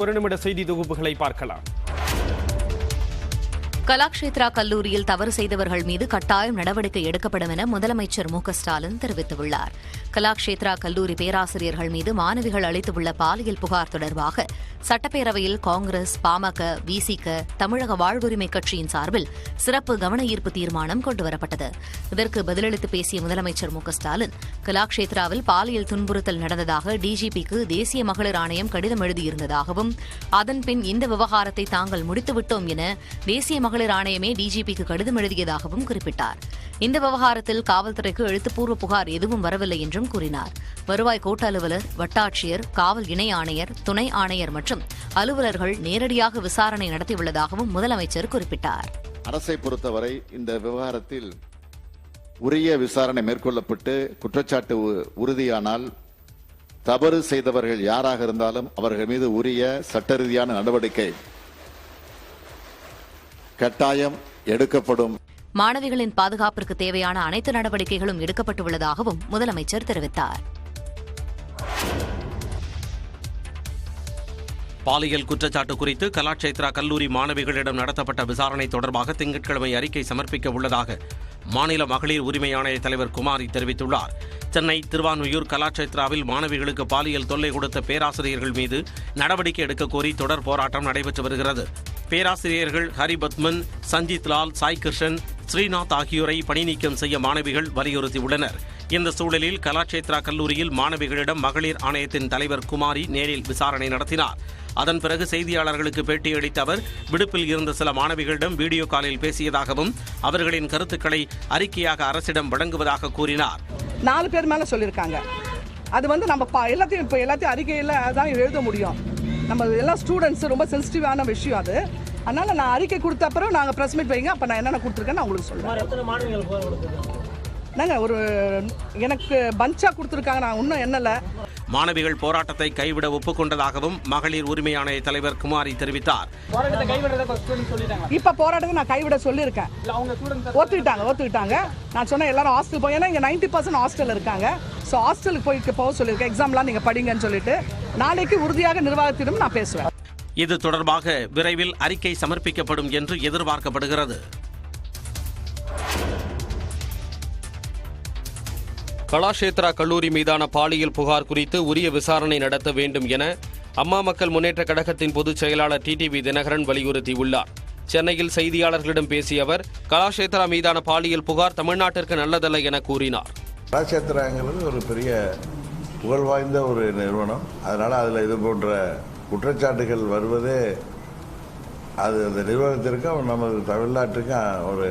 ஒரு நிமிட செய்தி தொகுப்புகளை பார்க்கலாம். கலாக்ஷேத்ரா கல்லூரியில் தவறு செய்தவர்கள் மீது கட்டாயம் நடவடிக்கை எடுக்கப்படும் என முதலமைச்சர் மு.க.ஸ்டாலின் தெரிவித்துள்ளார். கலாக்ஷேத்ரா கல்லூரி பேராசிரியர்கள் மீது மாணவிகள் அளித்துள்ள பாலியல் புகார் தொடர்பாக சட்டப்பேரவையில் காங்கிரஸ், பாமக, விசிக, தமிழக வாழ்வுரிமை கட்சியின் சார்பில் சிறப்பு கவன ஈர்ப்பு தீர்மானம் கொண்டுவரப்பட்டது. இதற்கு பதிலளித்து பேசிய முதலமைச்சர் மு.க.ஸ்டாலின், கலாக்ஷேத்ராவில் பாலியல் துன்புறுத்தல் நடந்ததாக டிஜிபிக்கு தேசிய மகளிர் ஆணையம் கடிதம் எழுதியிருந்ததாகவும், அதன்பின் இந்த விவகாரத்தை தாங்கள் முடித்துவிட்டோம் என தேசிய மகளிர் ஆணையமே டிஜிபிக்கு கடிதம் எழுதியதாகவும் குறிப்பிட்டார். இந்த விவகாரத்தில் காவல்துறைக்கு எழுத்துப்பூர்வ புகார் எதுவும் வரவில்லை என்றும் கூறினார். வருவாய் கோட்ட அலுவலர், வட்டாட்சியர், காவல் இணை ஆணையர், துணை ஆணையர் மற்றும் அலுவலர்கள் நேரடியாக விசாரணை நடத்தியுள்ளதாகவும் முதலமைச்சர் குறிப்பிட்டார். அரசை பொறுத்தவரை இந்த விவகாரத்தில் உரிய விசாரணை மேற்கொள்ளப்பட்டு குற்றச்சாட்டு உறுதியானால் தவறு செய்தவர்கள் யாராக இருந்தாலும் அவர்கள் மீது உரிய சட்ட ரீதியான நடவடிக்கை கட்டாயம் எடுக்கப்படும். மாணவிகளின் பாதுகாப்பிற்கு தேவையான அனைத்து நடவடிக்கைகளும் எடுக்கப்பட்டுள்ளதாகவும் முதலமைச்சர் தெரிவித்தார். பாலியல் குற்றச்சாட்டு குறித்து கலாக்ஷேத்ரா கல்லூரி மாணவிகளிடம் நடத்தப்பட்ட விசாரணை தொடர்பாக திங்கட்கிழமை அறிக்கை சமர்ப்பிக்க உள்ளதாக மாநில மகளிர் உரிமை ஆணைய தலைவர் குமாரி தெரிவித்துள்ளார். சென்னை திருவான்மியூர் கலாக்ஷேத்ராவில் மாணவிகளுக்கு பாலியல் தொல்லை கொடுத்த பேராசிரியர்கள் மீது நடவடிக்கை எடுக்க கோரி தொடர் போராட்டம் நடைபெற்று வருகிறது. பேராசிரியர்கள் ஹரிபத்மன், சஞ்சித் லால், சாய் கிருஷ்ணன், ஸ்ரீநாத் ஆகியோரை பணி நீக்கம் செய்ய மாணவிகள் வலியுறுத்தியுள்ளனர். இந்த சூழலில் கலாக்ஷேத்ரா கல்லூரியில் மாணவிகளிடம் மகளிர் ஆணையத்தின் தலைவர் குமாரி நேரில் விசாரணை நடத்தினார். அதன் பிறகு செய்தியாளர்களுக்கு பேட்டியளித்த அவர் விடுப்பில் இருந்த சில மாணவிகளிடம் வீடியோ காலில் பேசியதாகவும் அவர்களின் கருத்துக்களை அறிக்கையாக அரசிடம் வழங்குவதாக கூறினார். 4 பேர் மேல சொல்லியிருக்காங்க. அது நம்ம எல்லாத்தையும் அறிக்கையில் தான் எழுத முடியும். நம்ம எல்லாம் ஸ்டூடெண்ட்ஸ், ரொம்ப சென்சிட்டிவான விஷயம் அது. அதனால நான் அறிக்கை கொடுத்த அப்புறம் நாங்கள் ப்ரெஸ் மீட் வைங்க, அப்போ நான் என்னென்ன கொடுத்துருக்கேன்னு உங்களுக்கு சொல்லுவேன். நாங்கள் எனக்கு பஞ்சா கொடுத்துருக்காங்க, நான் இன்னும் என்னல. மாணவிகள் போராட்டத்தை கைவிட ஒப்புக்கொண்டதாகவும் மகளிர் உரிமை ஆணைய தலைவர் குமாரி தெரிவித்தார். இப்ப போராட்டத்தை நான் கைவிட சொல்லியிருக்கேன். ஒத்துக்கிட்டாங்க. நான் சொன்னேன் எல்லாரும் ஹாஸ்டல் போய், ஏன்னா இங்க 90% ஹாஸ்டல் இருக்காங்க. ஸோ ஹாஸ்டலுக்கு போக சொல்லியிருக்கேன். எக்ஸாம்லாம் நீங்க படிங்கன்னு சொல்லிட்டு நாளைக்கு உறுதியாக நிர்வாகத்திடம் நான் பேசுவேன். இது தொடர்பாக விரைவில் அறிக்கை சமர்ப்பிக்கப்படும் என்று எதிர்பார்க்கப்படுகிறது. கலாக்ஷேத்ரா கல்லூரி மீதான பாலியல் புகார் குறித்து உரிய விசாரணை நடத்த வேண்டும் என அம்மா மக்கள் முன்னேற்ற கழகத்தின் பொதுச் செயலாளர் டிடிவி தினகரன் வலியுறுத்தியுள்ளார். சென்னையில் செய்தியாளர்களிடம் பேசிய அவர், கலாக்ஷேத்ரா மீதான பாலியல் புகார் தமிழ்நாட்டிற்கு நல்லதல்ல என கூறினார். கலாக்ஷேத்ராங்கிறது ஒரு பெரிய புகழ் வாய்ந்த ஒரு நிறுவனம். அதனால அதில் இது போன்ற குற்றச்சாட்டுகள் வருவதே அது அந்த நிறுவனத்திற்கு நமது தமிழ்நாட்டுக்கு ஒரு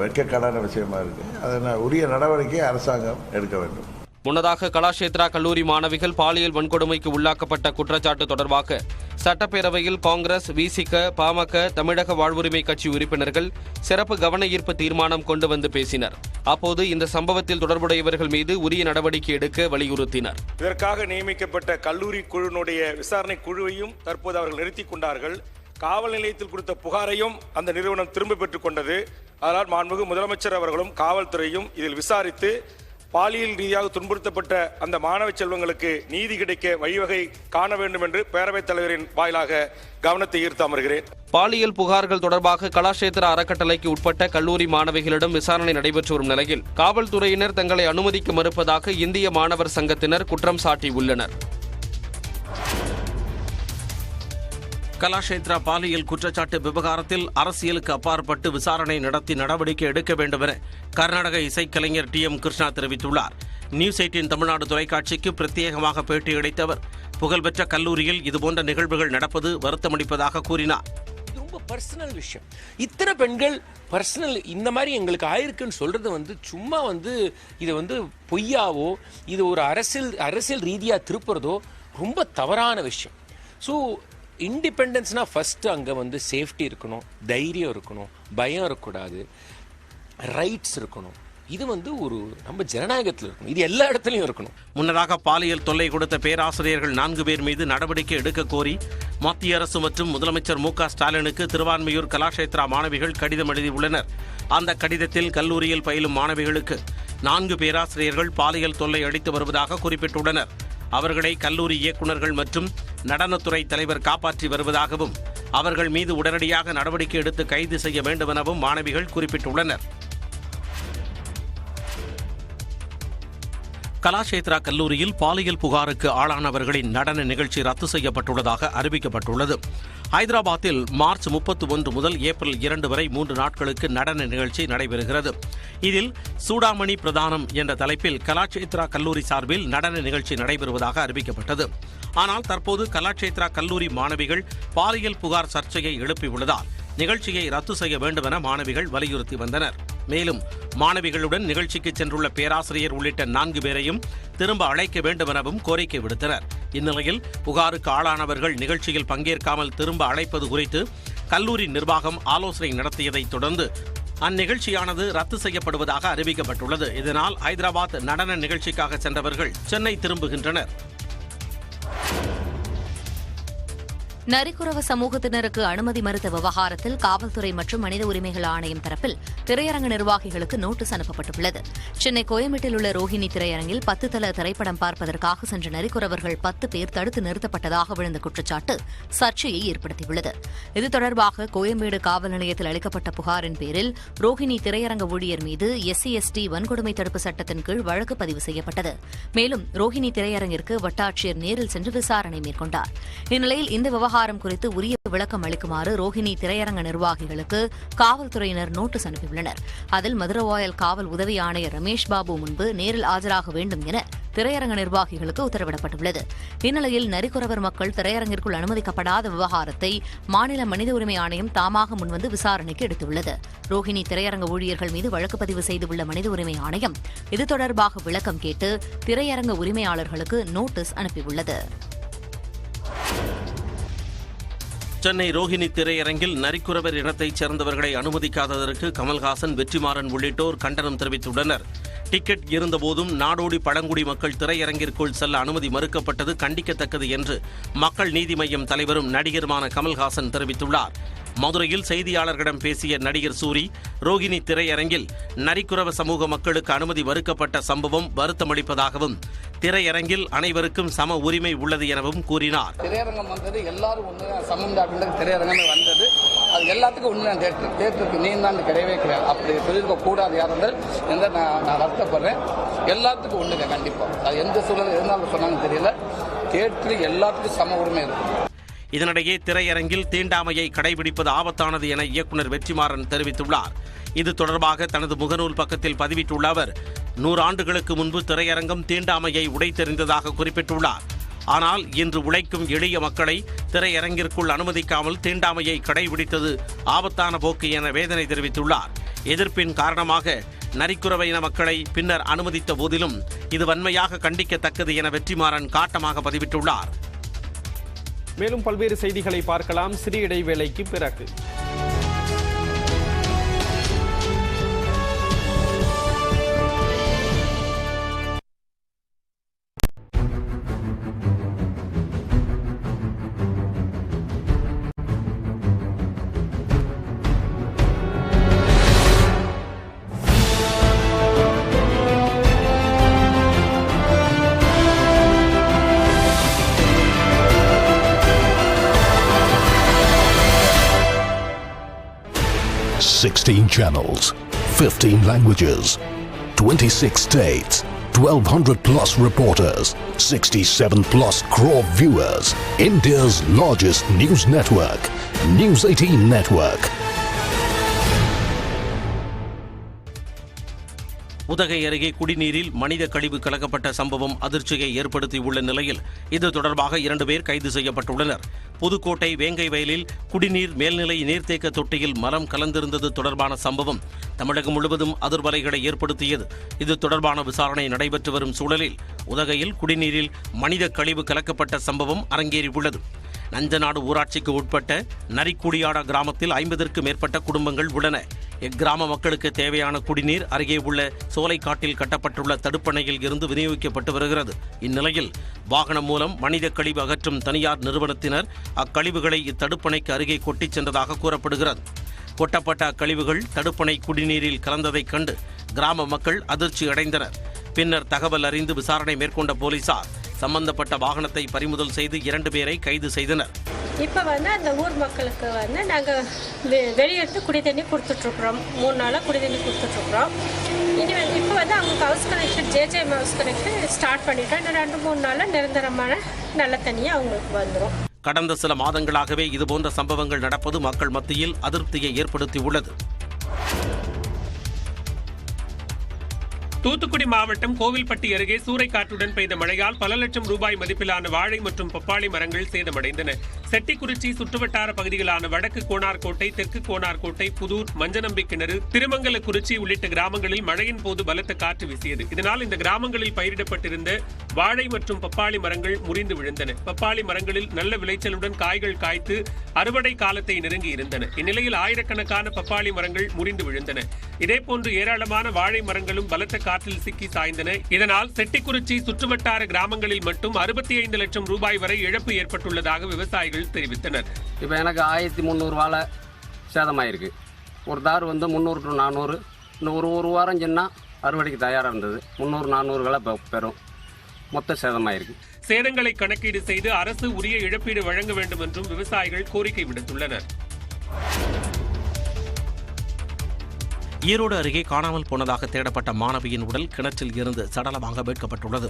வெட்கக்கடான விஷயமா இருக்கு. அதனால் உரிய நடவடிக்கை அரசாங்கம் எடுக்க வேண்டும். முன்னதாக கலாக்ஷேத்ரா கல்லூரி மாணவிகள் பாலியல் வன்கொடுமைக்கு உள்ளாக்கப்பட்ட குற்றச்சாட்டு தொடர்பாக சட்டப்பேரவையில் காங்கிரஸ், விசிக, பாமக, தமிழக வாழ்வுரிமை கட்சி உறுப்பினர்கள் சிறப்பு கவன ஈர்ப்பு தீர்மானம் கொண்டு வந்து பேசினர். அப்போது இந்த சம்பவத்தில் தொடர்புடையவர்கள் மீது உரிய நடவடிக்கை எடுக்க வலியுறுத்தினர். இதற்காக நியமிக்கப்பட்ட கல்லூரி குழுவினுடைய விசாரணை குழுவையும் தற்போது அவர்கள் நிறுத்திக் கொண்டார்கள். காவல் நிலையத்தில் கொடுத்த புகாரையும் அந்த நிறுவனம் திரும்ப பெற்றுக் கொண்டது. அதனால் மாண்புமிகு முதலமைச்சர் அவர்களும் காவல்துறையும் இதில் விசாரித்து பாலியல் ரீதியாக துன்புறுத்தப்பட்ட அந்த மாணவ செல்வங்களுக்கு நீதி கிடைக்க வழிவகை காண வேண்டும் என்று பேரவைத் தலைவரின் வாயிலாக கவனத்தை ஈர்த்து அமர்கிறேன். பாலியல் புகார்கள் தொடர்பாக கலாக்ஷேத்ரா அறக்கட்டளைக்கு உட்பட்ட கல்லூரி மாணவிகளிடம் விசாரணை நடைபெற்று வரும் நிலையில் காவல்துறையினர் தங்களை அனுமதிக்க மறுப்பதாக இந்திய மாணவர் சங்கத்தினர் குற்றம் சாட்டியுள்ளனர். கலாக்ஷேத்ரா பாலியல் குற்றச்சாட்டு விவகாரத்தில் அரசியலுக்கு அப்பாற்பட்டு விசாரணை நடத்தி நடவடிக்கை எடுக்க வேண்டும் என கர்நாடக இசைக்கலைஞர் TM கிருஷ்ணா தெரிவித்துள்ளார். நியூஸ் 18 தமிழ்நாடு தொலைக்காட்சிக்கு பிரத்யேகமாக பேட்டியளித்த அவர், புகழ்பெற்ற கல்லூரியில் இதுபோன்ற நிகழ்வுகள் நடப்பது வருத்தமளிப்பதாக கூறினார். இது ரொம்ப பர்சனல் விஷயம். இத்தனை பெண்கள் பர்சனல் இந்த மாதிரி எங்களுக்கு ஆயிருக்குன்னு சொல்றது சும்மா இதை பொய்யாவோ, இது ஒரு அரசியல் ரீதியா திருப்புறதோ ரொம்ப தவறான விஷயம். ஸோ இண்டிபெண்டன்ஸ்னா ஃபர்ஸ்ட் அங்கே சேஃப்டி இருக்கணும், தைரியம் இருக்கணும், பயம் இருக்கக்கூடாது, ரைட்ஸ் இருக்கணும். இது ஒரு நம்ம ஜனநாயகத்தில் இருக்கணும். இது எல்லா இடத்துலையும் இருக்கணும். முன்னதாக பாலியல் தொல்லை கொடுத்த பேராசிரியர்கள் 4 பேர் மீது நடவடிக்கை எடுக்க கோரி மத்திய அரசு மற்றும் முதலமைச்சர் மு.க.ஸ்டாலினுக்கு திருவான்மியூர் கலாக்ஷேத்ரா மாணவிகள் கடிதம் எழுதியுள்ளனர். அந்த கடிதத்தில் கல்லூரியில் பயிலும் மாணவிகளுக்கு 4 பேராசிரியர்கள் பாலியல் தொல்லை அளித்து வருவதாக குறிப்பிட்டுள்ளனர். அவர்களை கல்லூரி இயக்குநர்கள் மற்றும் நடனத்துறை தலைவர் காப்பாற்றி வருவதாகவும் அவர்கள் மீது உடனடியாக நடவடிக்கை எடுத்து கைது செய்ய வேண்டும் எனவும் மாணவிகள் குறிப்பிட்டுள்ளனர். கலாஷேத்ரா கல்லூரியில் பாலியல் புகாருக்கு ஆளானவர்களின் நடன நிகழ்ச்சி ரத்து செய்யப்பட்டுள்ளதாக அறிவிக்கப்பட்டுள்ளது. ஹைதராபாத்தில் மார்ச் 31 முதல் ஏப்ரல் 2 வரை 3 நாட்களுக்கு நடன நிகழ்ச்சி நடைபெறுகிறது. இதில் சூடாமணி பிரதானம் என்ற தலைப்பில் கலாஷேத்ரா கல்லூரி சார்பில் நடன நிகழ்ச்சி நடைபெறுவதாக அறிவிக்கப்பட்டது. ஆனால் தற்போது கலாஷேத்ரா கல்லூரி மாணவிகள் பாலியல் புகார் சர்ச்சையை எழுப்பியுள்ளதால் நிகழ்ச்சியை ரத்து செய்ய வேண்டும் என மாணவிகள் வலியுறுத்தி வந்தனர். மேலும் மாணவிகளுடன் நிகழ்ச்சிக்கு சென்றுள்ள பேராசிரியர் உள்ளிட்ட 4 பேரையும் திரும்ப அழைக்க வேண்டும் எனவும் கோரிக்கை விடுத்தனர். இந்நிலையில் புகாருக்கு ஆளானவர்கள் நிகழ்ச்சியில் பங்கேற்காமல் திரும்ப அழைப்பது குறித்து கல்லூரி நிர்வாகம் ஆலோசனை நடத்தியதைத் தொடர்ந்து அந்நிகழ்ச்சியானது ரத்து செய்யப்படுவதாக அறிவிக்கப்பட்டுள்ளது. இதனால் ஹைதராபாத் நடன நிகழ்ச்சிக்காக சென்றவர்கள் சென்னை திரும்புகின்றனர். நரிக்குறவ சமூகத்தினருக்கு அனுமதி மறுத்த விவகாரத்தில் காவல்துறை மற்றும் மனித உரிமைகள் ஆணையம் தரப்பில் திரையரங்க நிர்வாகிகளுக்கு நோட்டீஸ் அனுப்பப்பட்டுள்ளது. சென்னை கோயம்பேட்டில் உள்ள ரோஹிணி திரையரங்கில் 10 தல திரைப்படம் பார்ப்பதற்காக சென்ற நரிக்குறவர்கள் 10 பேர் தடுத்து நிறுத்தப்பட்டதாக விழுந்த குற்றச்சாட்டு சர்ச்சையை ஏற்படுத்தியுள்ளது. இது தொடர்பாக கோயம்பேடு காவல் நிலையத்தில் அளிக்கப்பட்ட புகாரின் பேரில் ரோஹிணி திரையரங்க ஊழியர் மீது SC/ST வன்கொடுமை தடுப்பு சட்டத்தின் கீழ் வழக்கு பதிவு செய்யப்பட்டது. மேலும் ரோஹிணி திரையரங்கிற்கு வட்டாட்சியர் நேரில் சென்று விசாரணை மேற்கொண்டார். இந்நிலையில் இந்த விவகாரம் குறித்து உரிய விளக்கம் அளிக்குமாறு ரோஹிணி திரையரங்க நிர்வாகிகளுக்கு காவல்துறையினர் நோட்டீஸ் அனுப்பியுள்ளனர். அதில் மதுரவாயல் காவல் உதவி ஆணையர் ரமேஷ் பாபு முன்பு நேரில் ஆஜராக வேண்டும் என திரையரங்க நிர்வாகிகளுக்கு உத்தரவிடப்பட்டுள்ளது. இந்நிலையில் நரிக்குறவர் மக்கள் திரையரங்கிற்குள் அனுமதிக்கப்படாத விவகாரத்தை மாநில மனித உரிமை ஆணையம் தாமாக முன்வந்து விசாரணைக்கு எடுத்துள்ளது. ரோஹிணி திரையரங்க ஊழியர்கள் மீது வழக்கு பதிவு செய்துள்ள மனித உரிமை ஆணையம் இது தொடர்பாக விளக்கம் கேட்டு திரையரங்க உரிமையாளர்களுக்கு நோட்டீஸ் அனுப்பியுள்ளது. சென்னை ரோஹிணி திரையரங்கில் நரிக்குறவர் இனத்தைச் சேர்ந்தவர்களை அனுமதிக்காததற்கு கமல்ஹாசன், வெற்றிமாறன் உள்ளிட்டோர் கண்டனம் தெரிவித்துள்ளனர். டிக்கெட் இருந்தபோதும் நாடோடி பழங்குடி மக்கள் திரையரங்கிற்குள் செல்ல அனுமதி மறுக்கப்பட்டது கண்டிக்கத்தக்கது என்று மக்கள் நீதி மய்யம் தலைவரும் நடிகருமான கமல்ஹாசன் தெரிவித்துள்ளார். மதுரையில் செய்தியாளர்களிடம் பேசிய நடிகர் சூரி, ரோஹிணி திரையரங்கில் நரிக்குறவ சமூக மக்களுக்கு அனுமதி மறுக்கப்பட்ட சம்பவம் வருத்தமளிப்பதாகவும் திரையரங்கில் அனைவருக்கும் சம உரிமை உள்ளது எனவும் கூறினார். திரையரங்கம் வந்தது எல்லாரும் ஒன்று சமம் அப்படின்றது திரையரங்கம் வந்தது. அது எல்லாத்துக்கும் உண்மையான தேட்டருக்கு நீ தான் கிடையவே கிடையாது. அப்படி சொல்லியிருக்க கூடாது யாரும் எந்த நான் வருத்தப்படுறேன். எல்லாத்துக்கும் ஒண்ணுங்க கண்டிப்பாக. அது எந்த சூழல் இருந்தாலும் சொன்னாங்க தெரியல. தேட்டருக்கு எல்லாத்துக்கும் சம உரிமை இருக்கு. இதனிடையே திரையரங்கில் தீண்டாமையை கடைபிடிப்பது ஆபத்தானது என இயக்குநர் வெற்றிமாறன் தெரிவித்துள்ளார். இது தொடர்பாக தனது முகநூல் பக்கத்தில் பதிவிட்டுள்ள அவர் 100 ஆண்டுகளுக்கு முன்பு திரையரங்கம் தீண்டாமையை உடைத்தெறிந்ததாக குறிப்பிட்டுள்ளார். ஆனால் இன்று உழைக்கும் எளிய மக்களை திரையரங்கிற்குள் அனுமதிக்காமல் தீண்டாமையை கடைபிடித்தது ஆபத்தான போக்கு என வேதனை தெரிவித்துள்ளார். எதிர்ப்பின் காரணமாக நரிக்குறவ இன மக்களை பின்னர் அனுமதித்த போதிலும் இது வன்மையாக கண்டிக்கத்தக்கது என வெற்றிமாறன் காட்டமாக பதிவிட்டுள்ளார். மேலும் பல்வேறு செய்திகளை பார்க்கலாம் சிறிய இடைவேளைக்கு பிறகு. $16 channels, 15 languages, 26 states, 1,200 plus reporters, 67 plus crore viewers. India's largest news network, News 18 Network. Udhagai அருகே குடிநீரில் மனித கழிவு கலக்கப்பட்ட சம்பவம் அதிர்ச்சியை ஏற்படுத்தியுள்ள நிலையில் இது தொடர்பாக 2 பேர் கைது செய்யப்பட்டுள்ளனர். புதுக்கோட்டை வேங்கை வயலில் குடிநீர் மேல்நிலை நீர்த்தேக்க தொட்டியில் மலம் கலந்திருந்தது தொடர்பான சம்பவம் தமிழகம் முழுவதும் அதிர்வலைகளை ஏற்படுத்தியது. இது தொடர்பான விசாரணை நடைபெற்று வரும் சூழலில் உதகையில் குடிநீரில் மனித கழிவு கலக்கப்பட்ட சம்பவம் அரங்கேறியுள்ளது. நஞ்சநாடு ஊராட்சிக்கு உட்பட்ட நரிக்குடியாடா கிராமத்தில் 50க்கும் மேற்பட்ட குடும்பங்கள் உள்ளன. இக்கிராம மக்களுக்கு தேவையான குடிநீர் அருகே உள்ள சோலைக்காட்டில் கட்டப்பட்டுள்ள தடுப்பணையில் இருந்து விநியோகிக்கப்பட்டு வருகிறது. இந்நிலையில் வாகனம் மூலம் மனித கழிவு அகற்றும் தனியார் நிறுவனத்தினர் அக்கழிவுகளை இத்தடுப்பணைக்கு அருகே கொட்டிச் சென்றதாக கூறப்படுகிறது. கொட்டப்பட்ட அக்கழிவுகள் தடுப்பணை குடிநீரில் கலந்ததைக் கண்டு கிராம மக்கள் அதிர்ச்சி அடைந்தனர். பின்னர் தகவல் அறிந்து விசாரணை மேற்கொண்ட போலீசார் சம்பந்தப்பட்ட வாகனத்தை பறிமுதல் செய்து 2 பேரை கைது செய்தனர். இப்போ அந்த ஊர் மக்களுக்கு நாங்கள் வெளியெடுத்து குடி தண்ணி கொடுத்துட்ருக்குறோம். 3 நாளாக குடி தண்ணி கொடுத்துட்ருக்குறோம். இனி இப்போ அவங்களுக்கு house connection JJM house connection start பண்ணிட்டோம். இன்னும் 2-3 நாளில் நிரந்தரமான நல்ல தண்ணியாக அவங்களுக்கு வந்துடும். கடந்த சில மாதங்களாகவே இதுபோன்ற சம்பவங்கள் நடப்பது மக்கள் மத்தியில் அதிருப்தியை ஏற்படுத்தியுள்ளது. தூத்துக்குடி மாவட்டம் கோவில்பட்டி அருகே சூறைக்காற்றுடன் பெய்த மழையால் பல லட்சம் ரூபாய் மதிப்பிலான வாழை மற்றும் பப்பாளி மரங்கள் சேதமடைந்தன. செட்டிக்குறிச்சி சுற்றுவட்டார பகுதிகளான வடக்கு கோனார்கோட்டை, தெற்கு கோனார்கோட்டை, புதூர், மஞ்சநம்பி கிணறு, திருமங்கலக்குறிச்சி உள்ளிட்ட கிராமங்களில் மழையின் போது பலத்த காற்று வீசியது. இதனால் இந்த கிராமங்களில் பயிரிடப்பட்டிருந்த வாழை மற்றும் பப்பாளி மரங்கள் முறிந்து விழுந்தன. பப்பாளி மரங்களில் நல்ல விளைச்சலுடன் காய்கள் காய்த்து அறுவடை காலத்தை நெருங்கி இருந்தன. இந்நிலையில் ஆயிரக்கணக்கான பப்பாளி மரங்கள் முறிந்து விழுந்தன. இதேபோன்று ஏராளமான வாழை மரங்களும் பலத்த காற்றில் சிக்கி சாய்ந்தன. இதனால் செட்டிக்குறிச்சி சுற்றுவட்டார கிராமங்களில் மட்டும் 65 லட்சம் ரூபாய் வரை இழப்பு ஏற்பட்டுள்ளதாக விவசாயிகள் தெரிவித்தனர். இப்போ எனக்கு 1300 வாழை சேதமாயிருக்கு. ஒரு தார் 300 to 400. இன்னும் ஒரு வாரம் சொன்னால் அறுவடைக்கு தயாராக இருந்தது. 300-400 விலை பெறும். மொத்த சேதமாயிருக்கு. சேதங்களை கணக்கீடு செய்து அரசு உரிய இழப்பீடு வழங்க வேண்டும் என்றும் விவசாயிகள் கோரிக்கை விடுத்துள்ளனர். ஈரோடு அருகே காணாமல் போனதாக தேடப்பட்ட மாணவியின் உடல் கிணற்றில் இருந்து சடலமாக மீட்கப்பட்டுள்ளது.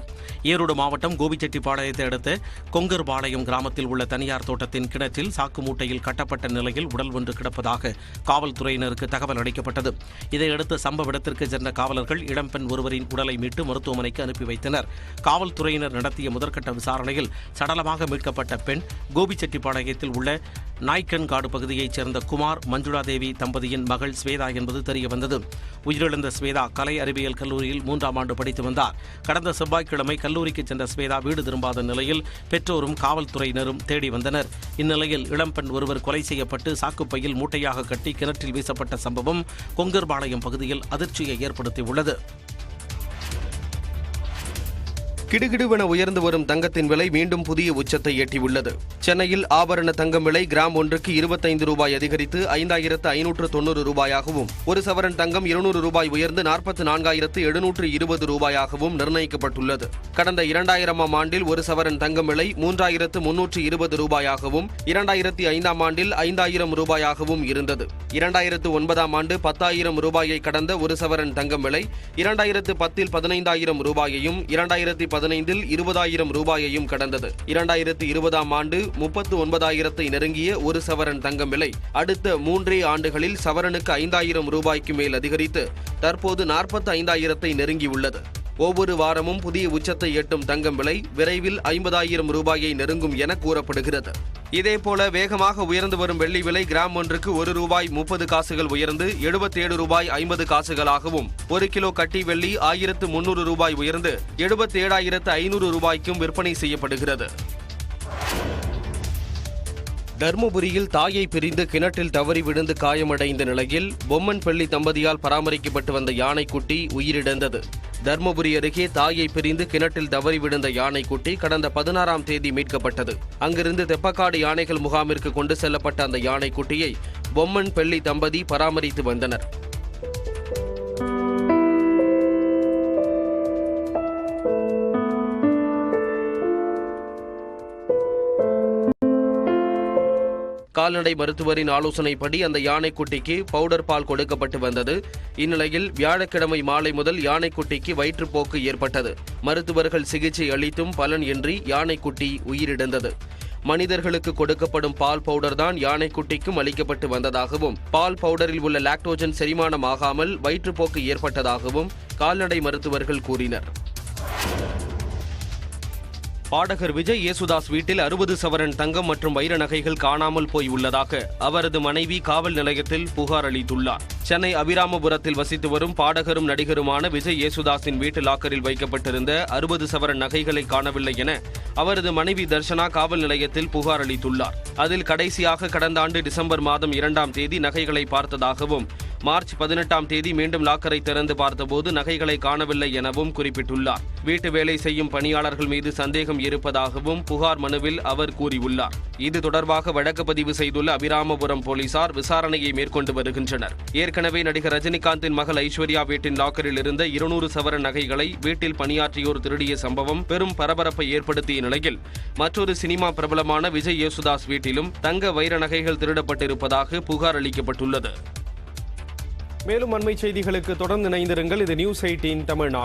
ஈரோடு மாவட்டம் கோபிச்செட்டிப்பாளையத்தை அடுத்த கொங்கர்பாளையம் கிராமத்தில் உள்ள தனியார் தோட்டத்தின் கிணற்றில் சாக்கு மூட்டையில் கட்டப்பட்ட நிலையில் உடல் ஒன்று கிடப்பதாக காவல்துறையினருக்கு தகவல் அளிக்கப்பட்டது. இதையடுத்து சம்பவ இடத்திற்கு சென்ற காவலர்கள் இளம்பெண் ஒருவரின் உடலை மீட்டு மருத்துவமனைக்கு அனுப்பி வைத்தனர். காவல்துறையினர் நடத்திய முதற்கட்ட விசாரணையில் சடலமாக மீட்கப்பட்ட பெண் கோபிச்செட்டிப்பாளையத்தில் உள்ள நாய்க்கன்காடு பகுதியைச் சேர்ந்த குமார் மஞ்சுளாதேவி தம்பதியின் மகள் ஸ்வேதா என்பது தெரியவந்தது. உயிரிழந்த ஸ்வேதா கலை அறிவியல் கல்லூரியில் 3ஆம் ஆண்டு படித்து வந்தார். கடந்த செவ்வாய்க்கிழமை கல்லூரிக்கு சென்ற ஸ்வேதா வீடு திரும்பாத நிலையில் பெற்றோரும் காவல்துறையினரும் தேடி வந்தனர். இந்நிலையில் இளம்பெண் ஒருவர் கொலை செய்யப்பட்டு சாக்குப்பையில் மூட்டையாக கட்டி கிணற்றில் வீசப்பட்ட சம்பவம் கொங்கர்பாளையம் பகுதியில் அதிர்ச்சியை ஏற்படுத்தியுள்ளது. கிடுகிடுவென உயர்ந்து வரும் தங்கத்தின் விலை மீண்டும் புதிய உச்சத்தை எட்டியுள்ளது. சென்னையில் ஆபரண தங்கம் விலை கிராம் ஒன்றுக்கு 25 ரூபாய் அதிகரித்து 5590 ரூபாயாகவும், ஒரு சவரன் தங்கம் 200 ரூபாய் உயர்ந்து 44,720 ரூபாயாகவும் நிர்ணயிக்கப்பட்டுள்ளது. கடந்த 2000ஆம் ஆண்டில் ஒரு சவரன் தங்கம் விலை 3320 ரூபாயாகவும், 2005ஆம் ஆண்டில் 5000 ரூபாயாகவும் இருந்தது. 2009ஆம் ஆண்டு 10,000 ரூபாயை கடந்த ஒரு சவரன் தங்கம் விலை 2010இல் 15,000 ரூபாயையும், 2015இல் 20,000 ரூபாயையும் கடந்தது. 2020ஆம் ஆண்டு 39,000 நெருங்கிய ஒரு சவரன் தங்கம் விலை அடுத்த 3 ஆண்டுகளில் சவரனுக்கு 5,000 ரூபாய்க்கு மேல் அதிகரித்து தற்போது 45,000 நெருங்கியுள்ளது. ஒவ்வொரு வாரமும் புதிய உச்சத்தை எட்டும் தங்கம் விலை விரைவில் 50,000 ரூபாயை நெருங்கும் என கூறப்படுகிறது. இதேபோல வேகமாக உயர்ந்து வரும் வெள்ளி விலை கிராம் ஒன்றுக்கு 1 ரூபாய் 30 காசுகள் உயர்ந்து 77 ரூபாய் 50 காசுகளாகவும், 1 கிலோ கட்டி வெள்ளி 1,300 ரூபாய் உயர்ந்து 77,500 ரூபாய்க்கும் விற்பனை செய்யப்படுகிறது. தர்மபுரியில் தாயை பிரிந்து கிணற்றில் தவறி விழுந்து காயமடைந்த நிலையில் பொம்மன்பள்ளி தம்பதியால் பராமரிக்கப்பட்டு வந்த யானைக்குட்டி உயிரிழந்தது. தர்மபுரி அருகே தாயை பிரிந்து கிணற்றில் தவறி விழுந்த யானைக்குட்டி கடந்த 16ஆம் தேதி மீட்கப்பட்டது. அங்கிருந்து தெப்பக்காடு யானைகள் முகாமிற்கு கொண்டு செல்லப்பட்ட அந்த யானைக்குட்டியை பொம்மன்பள்ளி தம்பதி பராமரித்து வந்தனர். கால்நடை மருத்துவரின் ஆலோசனைப்படி அந்த யானைக்குட்டிக்கு பவுடர் பால் கொடுக்கப்பட்டு வந்தது. இந்நிலையில் வியாழக்கிழமை மாலை முதல் யானைக்குட்டிக்கு வயிற்றுப்போக்கு ஏற்பட்டது. மருத்துவர்கள் சிகிச்சை அளித்தும் பலன் இன்றி யானைக்குட்டி உயிரிழந்தது. மனிதர்களுக்கு கொடுக்கப்படும் பால் பவுடர் தான் யானைக்குட்டிக்கும் அளிக்கப்பட்டு வந்ததாகவும், பால் பவுடரில் உள்ள லாக்டோஜன் செரிமானமாகாமல் வயிற்றுப்போக்கு ஏற்பட்டதாகவும் கால்நடை மருத்துவர்கள் கூறினர். பாடகர் விஜய் யேசுதாஸ் வீட்டில் 60 சவரன் தங்கம் மற்றும் வைர நகைகள் காணாமல் போய் உள்ளதாக அவரது மனைவி காவல் நிலையத்தில் புகார் அளித்துள்ளார். சென்னை அபிராமபுரத்தில் வசித்து வரும் பாடகரும் நடிகருமான விஜய் யேசுதாஸின் வீட்டு லாக்கரில் வைக்கப்பட்டிருந்த 60 சவரன் நகைகளை காணவில்லை என அவரது மனைவி தர்ஷனா காவல் நிலையத்தில் புகார் அளித்துள்ளார். அதில் கடைசியாக கடந்த ஆண்டு டிசம்பர் மாதம் 2ஆம் தேதி நகைகளை பார்த்ததாகவும், மார்ச் 18ஆம் தேதி மீண்டும் லாக்கரை திறந்து பார்த்தபோது நகைகளை காணவில்லை எனவும் குறிப்பிட்டுள்ளார். வீட்டு வேலை செய்யும் பணியாளர்கள் மீது சந்தேகம் இருப்பதாகவும் புகார் மனுவில் அவர் கூறியுள்ளார். இது தொடர்பாக வழக்கு பதிவு செய்துள்ள அபிராமபுரம் போலீசார் விசாரணையை மேற்கொண்டு வருகின்றனர். ஏற்கனவே நடிகர் ரஜினிகாந்தின் மகள் ஐஸ்வர்யா வீட்டின் லாக்கரில் இருந்த 200 சவரன் நகைகளை வீட்டில் பணியாற்றியோர் திருடிய சம்பவம் பெரும் பரபரப்பை ஏற்படுத்திய நிலையில் மற்றொரு சினிமா பிரபலமான விஜய் யேசுதாஸ் வீட்டிலும் தங்க வைர நகைகள் திருடப்பட்டிருப்பதாக புகார் அளிக்கப்பட்டுள்ளது. மேலும் அண்மை செய்திகளுக்கு தொடர்ந்து இணைந்திருங்கள். இது நியூஸ் 18 தமிழ்நாடு.